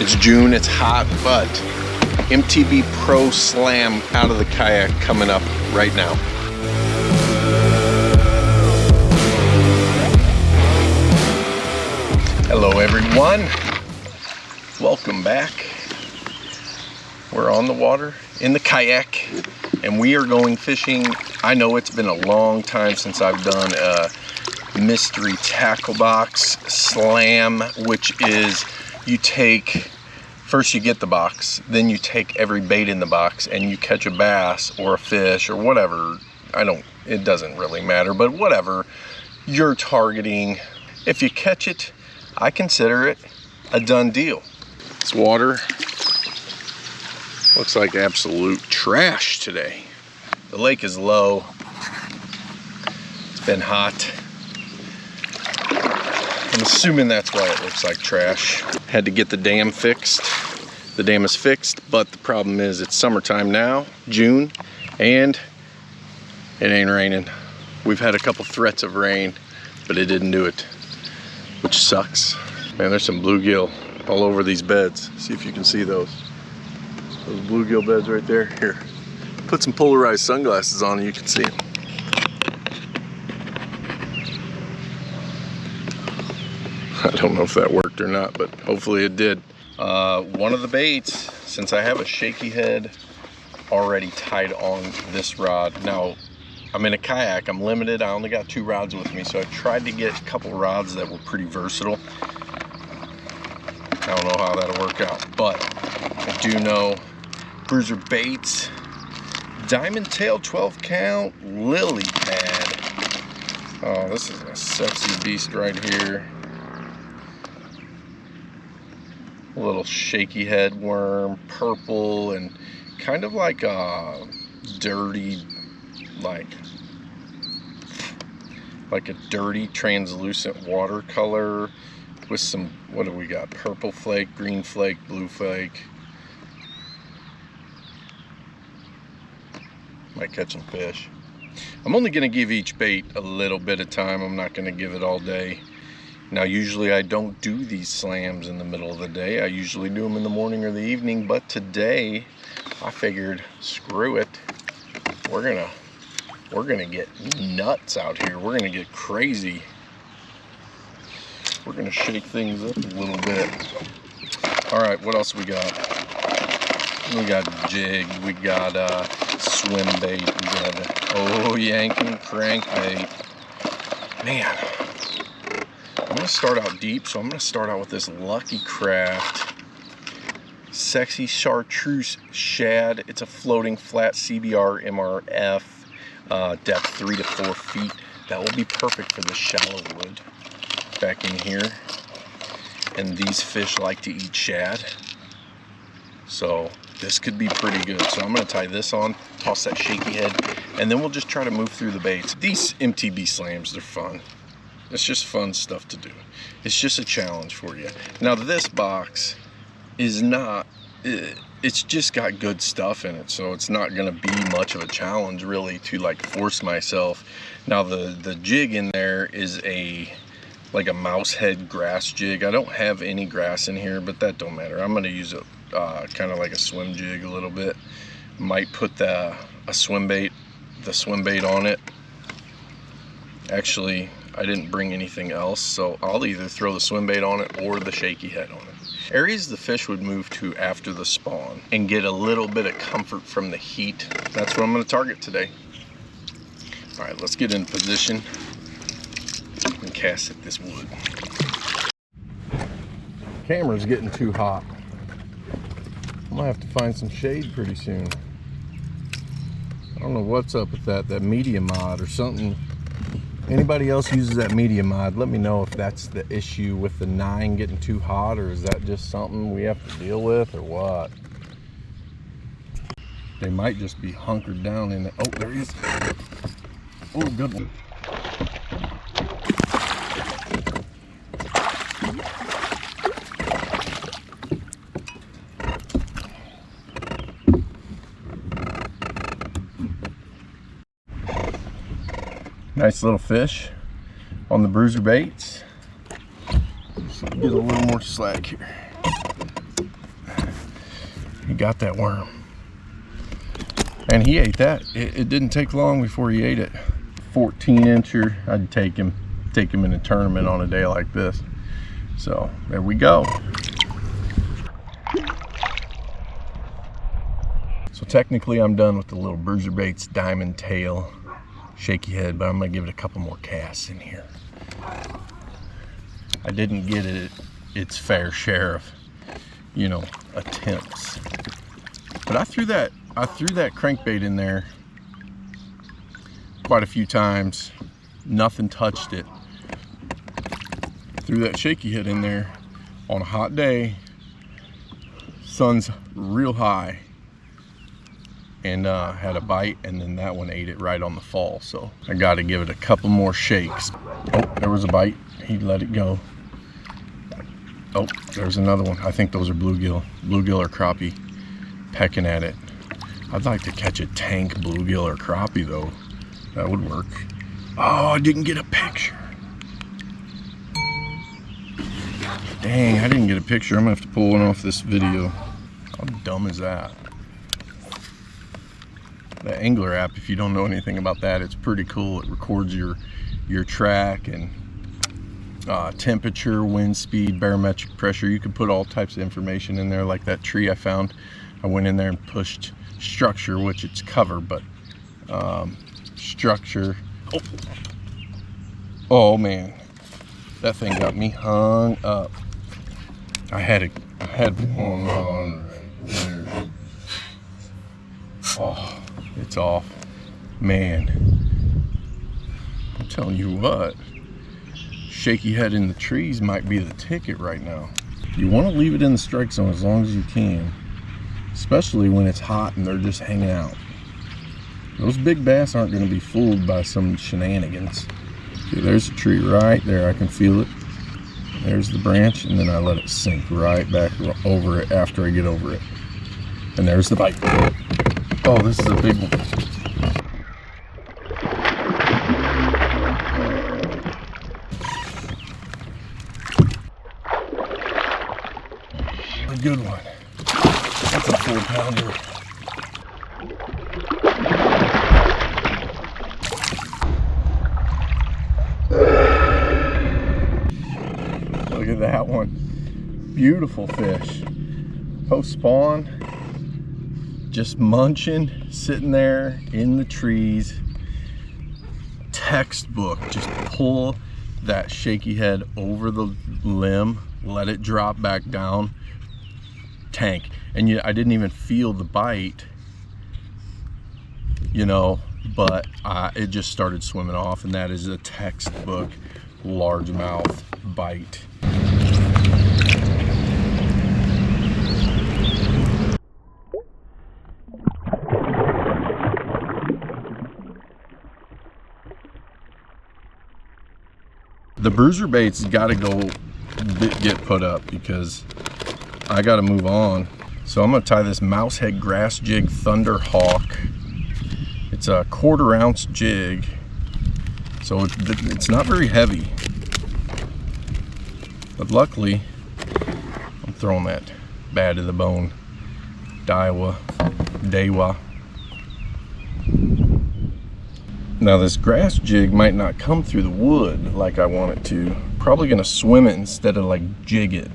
It's June, it's hot, but MTB Pro Slam out of the kayak coming up right now. Hello everyone, welcome back. We're on the water in the kayak and we are going fishing. I know it's been a long time since I've done a mystery tackle box slam, which is you take, first you get the box, then you take every bait in the box and you catch a bass or a fish or whatever. It doesn't really matter, but whatever you're targeting, if you catch it, I consider it a done deal. This water looks like absolute trash today. The lake is low. It's been hot. I'm assuming that's why it looks like trash. Had to get the dam fixed. The dam is fixed, but the problem is it's summertime now, June, and it ain't raining. We've had a couple threats of rain, but it didn't do it, which sucks. Man, there's some bluegill all over these beds. See if you can see those. Those bluegill beds right there. Here, put some polarized sunglasses on and you can see them. I don't know if that worked or not, but hopefully it did. One of the baits, since I have a shaky head already tied on this rod. Now, I'm in a kayak, I'm limited, I only got 2 rods with me, so I tried to get a couple rods that were pretty versatile. I don't know how that'll work out, but I do know Bruiser Baits, Diamond Tail 12 count, lily pad. Oh, this is a sexy beast right here. A little shaky head worm, purple, and kind of like a dirty, like a dirty translucent watercolor with some, what do we got? Purple flake, green flake, blue flake. Might catch some fish. I'm only gonna give each bait a little bit of time. I'm not gonna give it all day. Now, usually I don't do these slams in the middle of the day. I usually do them in the morning or the evening, but today I figured, screw it. We're gonna get nuts out here. We're gonna get crazy. We're gonna shake things up a little bit. All right, what else we got? We got jig, we got swim bait, we got yanking crankbait. Man, I'm gonna start out deep, so I'm gonna start out with this Lucky Craft Sexy Chartreuse Shad. It's a floating flat CBR MRF, depth 3 to 4 feet. That will be perfect for the shallow wood back in here. And these fish like to eat shad, so this could be pretty good. So I'm gonna tie this on, toss that shaky head, and then we'll just try to move through the baits. These MTB slams, they're fun. It's just fun stuff to do. It's just a challenge for you. Now this box is not, it's just got good stuff in it, so it's not gonna be much of a challenge really to like force myself. Now the jig in there is like a mouse head grass jig. I don't have any grass in here, but that don't matter. I'm gonna use it kind of like a swim jig a little bit. Might put the swim bait on it. Actually, I didn't bring anything else, so I'll either throw the swim bait on it or the shaky head on it. Areas the fish would move to after the spawn and get a little bit of comfort from the heat. That's what I'm gonna target today. All right, let's get in position and cast at this wood. Camera's getting too hot. I'm gonna have to find some shade pretty soon. I don't know what's up with that media mod or something. Anybody else uses that media mod, let me know if that's the issue with the 9 getting too hot, or is that just something we have to deal with, or what? They might just be hunkered down in it. Oh, there he is. Oh, good one. Nice little fish on the Bruiser Baits. Just get a little more slack here. He got that worm. And he ate that. It didn't take long before he ate it. 14-incher. I'd take him in a tournament on a day like this. So there we go. So technically I'm done with the little bruiser baits, diamond tail, shaky head, but I'm gonna give it a couple more casts in here. I didn't get it its fair share of, you know, attempts. But I threw that crankbait in there quite a few times. Nothing touched it. Threw that shaky head in there on a hot day. Sun's real high. And had a bite, and then that one ate it right on the fall. So I got to give it a couple more shakes. Oh, there was a bite. He let it go. Oh, there's another one. I think those are bluegill or crappie pecking at it. I'd like to catch a tank bluegill or crappie though. That would work. Oh, I didn't get a picture. Dang, I didn't get a picture. I'm gonna have to pull one off this video. How dumb is that? The Angler app, if you don't know anything about that, it's pretty cool. It records your track and temperature, wind speed, barometric pressure. You can put all types of information in there, like that tree I found. I went in there and pushed structure, which it's cover, but structure. Oh man, that thing got me hung up. I had one on there. Oh, it's off. Man, I'm telling you what, shaky head in the trees might be the ticket right now. You want to leave it in the strike zone as long as you can, especially when it's hot and they're just hanging out. Those big bass aren't going to be fooled by some shenanigans. Okay, there's a tree right there. I can feel it. There's the branch, and then I let it sink right back over it after I get over it. And there's the bite. Oh, this is a big one. A good one. That's a 4-pounder. Look at that one. Beautiful fish. Post spawn. Just munching, sitting there in the trees. Textbook. Just pull that shaky head over the limb, let it drop back down, tank. And I didn't even feel the bite, you know, but it just started swimming off, and that is a textbook largemouth bite. The bruiser bait's got to go get put up because I got to move on. So I'm going to tie this mouse head grass jig Thunder Hawk. It's a 1/4 ounce jig, so it's not very heavy. But luckily, I'm throwing that bad to the bone Daiwa. Now this grass jig might not come through the wood like I want it to. Probably gonna swim it instead of like jig it.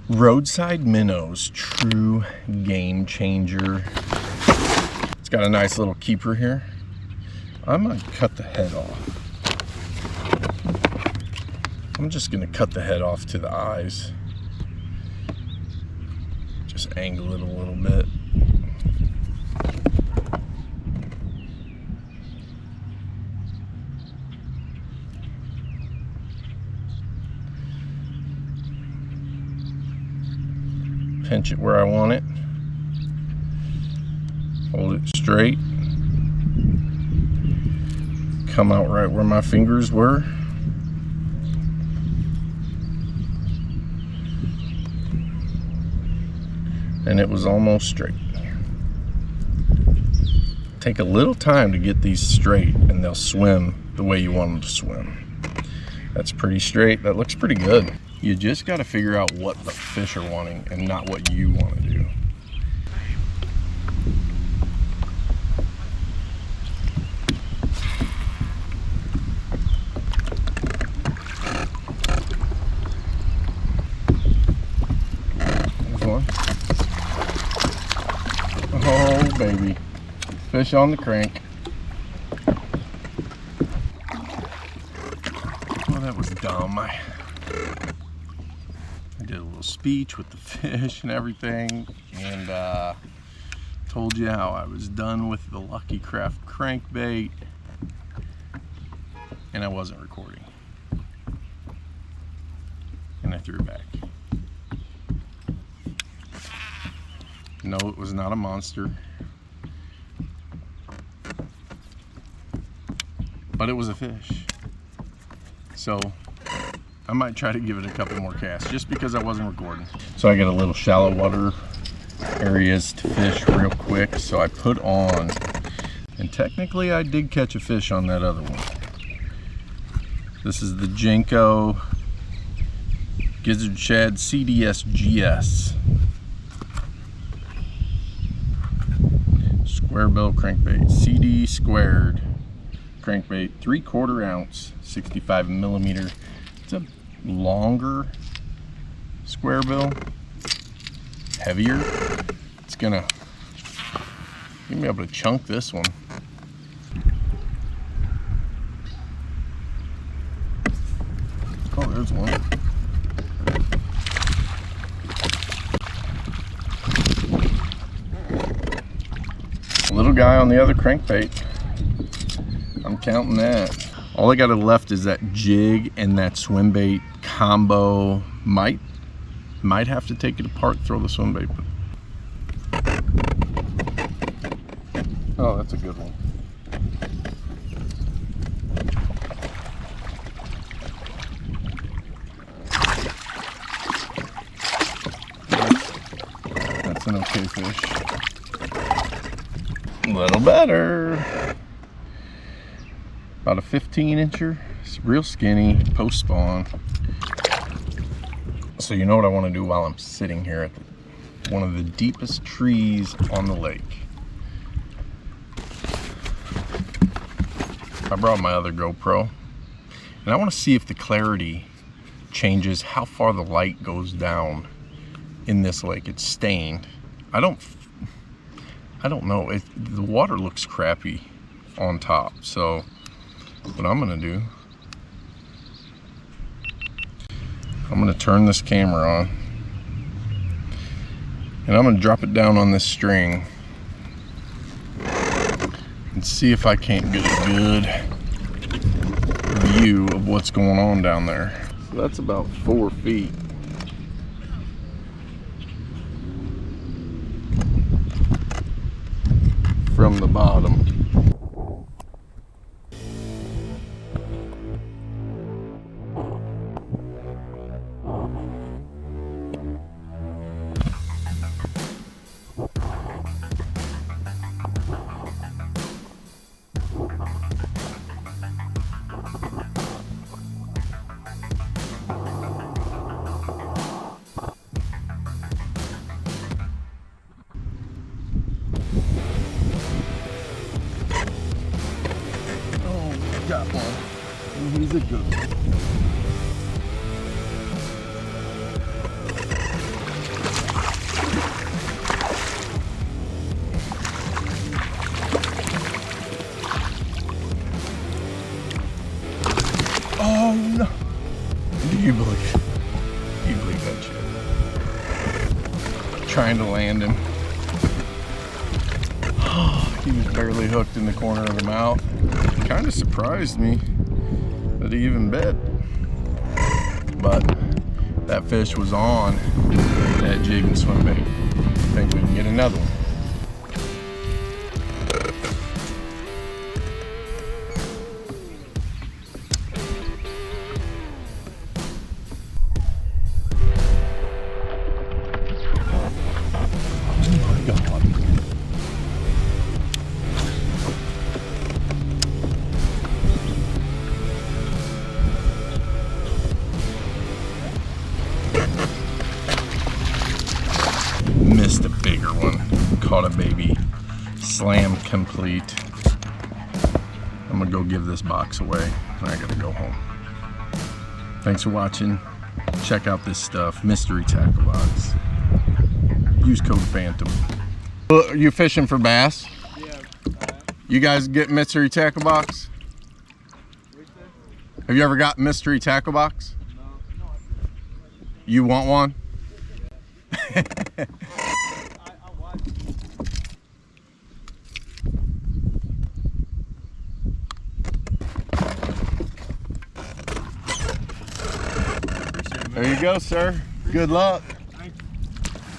Roadside minnows, true game changer. It's got a nice little keeper here. I'm gonna cut the head off. I'm just gonna cut the head off to the eyes. Just angle it a little bit. Pinch it where I want it. Hold it straight. Come out right where my fingers were. And it was almost straight. Take a little time to get these straight, and they'll swim the way you want them to swim. That's pretty straight. That looks pretty good. You just got to figure out what the fish are wanting and not what you want to do. fish on the crank. Oh, that was dumb. I did a little speech with the fish and everything, and told you how I was done with the Lucky Craft crankbait, and I wasn't recording. And I threw it back. No, it was not a monster. But it was a fish. So I might try to give it a couple more casts just because I wasn't recording. So I got a little shallow water areas to fish real quick. So I put on, and technically I did catch a fish on that other one. This is the Jenko Gizzard Shad CDS GS. Square bill crankbait, CD squared crankbait, 3/4 ounce, 65 millimeter. It's a longer square bill, heavier. It's gonna be able to chunk this one. Oh, there's one. Little guy on the other crankbait. I'm counting that. All I got left is that jig and that swim bait combo. Might have to take it apart, throw the swim bait. Oh, that's a good one. That's an okay fish. A little better. About a 15-incher. It's real skinny, post spawn. So you know what I want to do while I'm sitting here at one of the deepest trees on the lake. I brought my other GoPro, and I want to see if the clarity changes how far the light goes down in this lake. It's stained. I don't know. The water looks crappy on top. So what I'm gonna do, I'm gonna turn this camera on, and I'm gonna drop it down on this string and see if I can't get a good view of what's going on down there. So that's about 4 feet. From the bottom. Got one. And he's a good one. Oh no! Do you believe that shit? Trying to land him. He was barely hooked in the corner of the mouth. It kind of surprised me that he even bit. But that fish was on that jig and swim bait. I think we can get another one. Oh my God. Missed a bigger one. Caught a baby. Slam complete. I'm gonna go give this box away. I gotta go home. Thanks for watching. Check out this stuff. Mystery tackle box. Use code Phantom. Are you fishing for bass? Yeah. You guys get mystery tackle box? Have you ever got mystery tackle box? No. You want one? There you go, sir. Good luck.